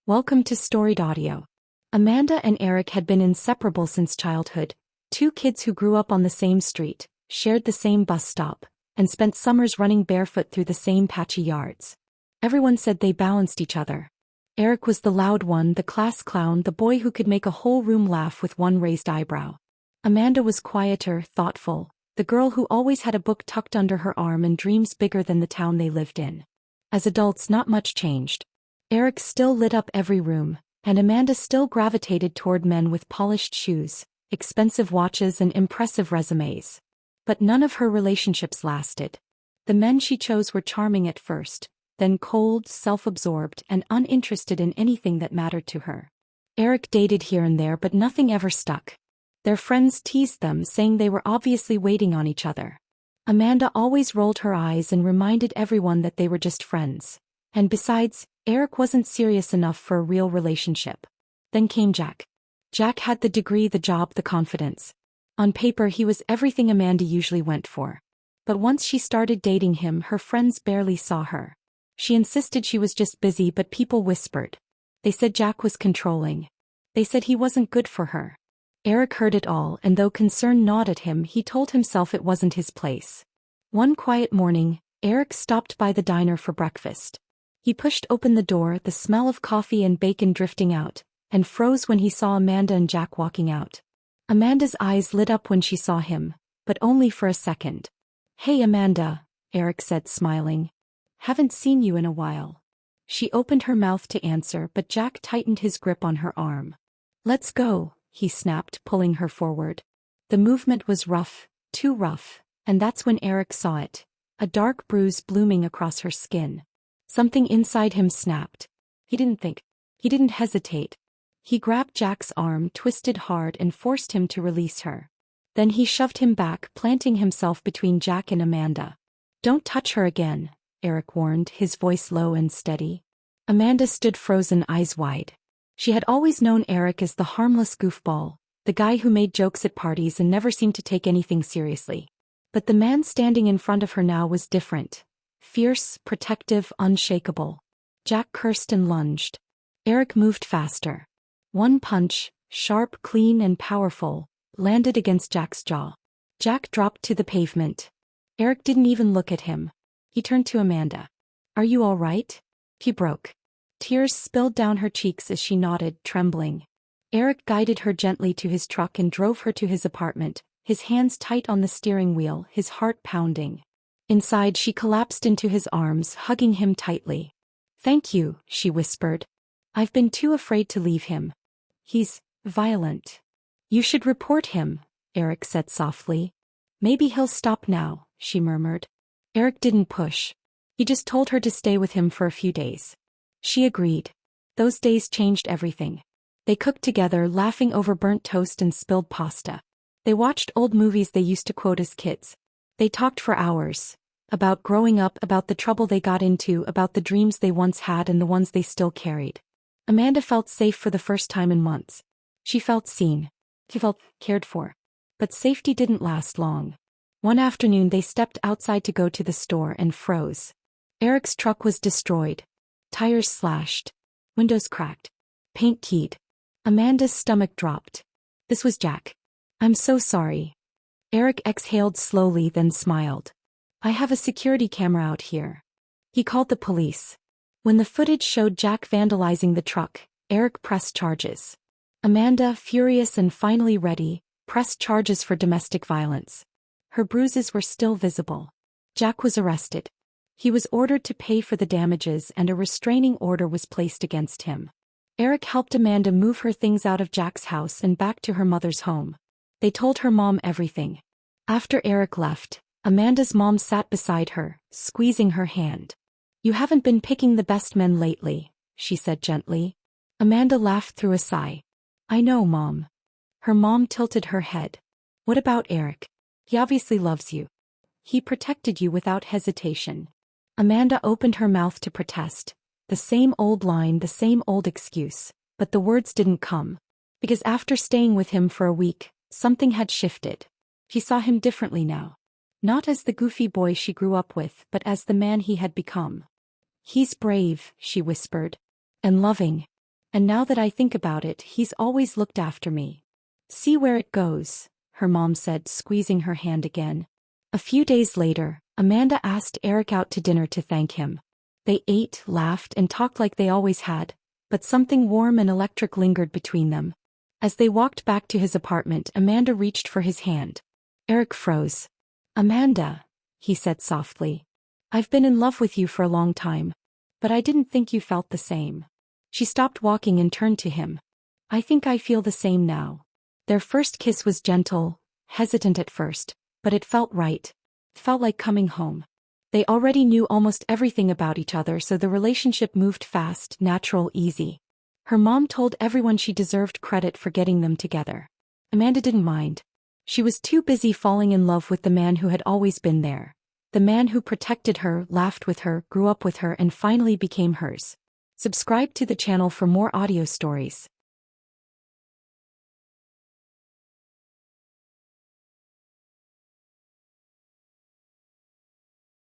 Welcome to Storied Audio. Amanda and Eric had been inseparable since childhood, two kids who grew up on the same street, shared the same bus stop, and spent summers running barefoot through the same patchy yards. Everyone said they balanced each other. Eric was the loud one, the class clown, the boy who could make a whole room laugh with one raised eyebrow. Amanda was quieter, thoughtful, the girl who always had a book tucked under her arm and dreams bigger than the town they lived in. As adults, not much changed. Eric still lit up every room, and Amanda still gravitated toward men with polished shoes, expensive watches and impressive resumes. But none of her relationships lasted. The men she chose were charming at first, then cold, self-absorbed, and uninterested in anything that mattered to her. Eric dated here and there, but nothing ever stuck. Their friends teased them, saying they were obviously waiting on each other. Amanda always rolled her eyes and reminded everyone that they were just friends. And besides, Eric wasn't serious enough for a real relationship. Then came Jack. Jack had the degree, the job, the confidence. On paper, he was everything Amanda usually went for. But once she started dating him, her friends barely saw her. She insisted she was just busy, but people whispered. They said Jack was controlling. They said he wasn't good for her. Eric heard it all, and though concern gnawed at him, he told himself it wasn't his place. One quiet morning, Eric stopped by the diner for breakfast. He pushed open the door, the smell of coffee and bacon drifting out, and froze when he saw Amanda and Jack walking out. Amanda's eyes lit up when she saw him, but only for a second. "Hey Amanda," Eric said, smiling. "Haven't seen you in a while." She opened her mouth to answer, but Jack tightened his grip on her arm. "Let's go," he snapped, pulling her forward. The movement was rough, too rough, and that's when Eric saw it, a dark bruise blooming across her skin. Something inside him snapped. He didn't think. He didn't hesitate. He grabbed Jack's arm, twisted hard, and forced him to release her. Then he shoved him back, planting himself between Jack and Amanda. "Don't touch her again," Eric warned, his voice low and steady. Amanda stood frozen, eyes wide. She had always known Eric as the harmless goofball, the guy who made jokes at parties and never seemed to take anything seriously. But the man standing in front of her now was different. Fierce, protective, unshakable. Jack cursed and lunged. Eric moved faster. One punch, sharp, clean and powerful, landed against Jack's jaw. Jack dropped to the pavement. Eric didn't even look at him. He turned to Amanda. "Are you all right?" He broke. Tears spilled down her cheeks as she nodded, trembling. Eric guided her gently to his truck and drove her to his apartment, his hands tight on the steering wheel, his heart pounding. Inside, she collapsed into his arms, hugging him tightly. "Thank you," she whispered. "I've been too afraid to leave him. He's violent." "You should report him," Eric said softly. "Maybe he'll stop now," she murmured. Eric didn't push. He just told her to stay with him for a few days. She agreed. Those days changed everything. They cooked together, laughing over burnt toast and spilled pasta. They watched old movies they used to quote as kids. They talked for hours. About growing up, about the trouble they got into, about the dreams they once had and the ones they still carried. Amanda felt safe for the first time in months. She felt seen. She felt cared for. But safety didn't last long. One afternoon they stepped outside to go to the store and froze. Eric's truck was destroyed. Tires slashed. Windows cracked. Paint keyed. Amanda's stomach dropped. This was Jack. "I'm so sorry." Eric exhaled slowly, then smiled. "I have a security camera out here." He called the police. When the footage showed Jack vandalizing the truck, Eric pressed charges. Amanda, furious and finally ready, pressed charges for domestic violence. Her bruises were still visible. Jack was arrested. He was ordered to pay for the damages and a restraining order was placed against him. Eric helped Amanda move her things out of Jack's house and back to her mother's home. They told her mom everything. After Eric left, Amanda's mom sat beside her, squeezing her hand. "You haven't been picking the best men lately," she said gently. Amanda laughed through a sigh. "I know, Mom." Her mom tilted her head. "What about Eric? He obviously loves you. He protected you without hesitation." Amanda opened her mouth to protest. The same old line, the same old excuse, but the words didn't come. Because after staying with him for a week, something had shifted. She saw him differently now. Not as the goofy boy she grew up with, but as the man he had become. "He's brave," she whispered. "And loving." And now that I think about it, he's always looked after me. See where it goes, her mom said, squeezing her hand again. A few days later, Amanda asked Eric out to dinner to thank him. They ate, laughed, and talked like they always had, but something warm and electric lingered between them. As they walked back to his apartment, Amanda reached for his hand. Eric froze. Amanda, he said softly. I've been in love with you for a long time. But I didn't think you felt the same. She stopped walking and turned to him. I think I feel the same now. Their first kiss was gentle, hesitant at first, but it felt right. It felt like coming home. They already knew almost everything about each other, so the relationship moved fast, natural, easy. Her mom told everyone she deserved credit for getting them together. Amanda didn't mind. She was too busy falling in love with the man who had always been there. The man who protected her, laughed with her, grew up with her, and finally became hers. Subscribe to the channel for more audio stories.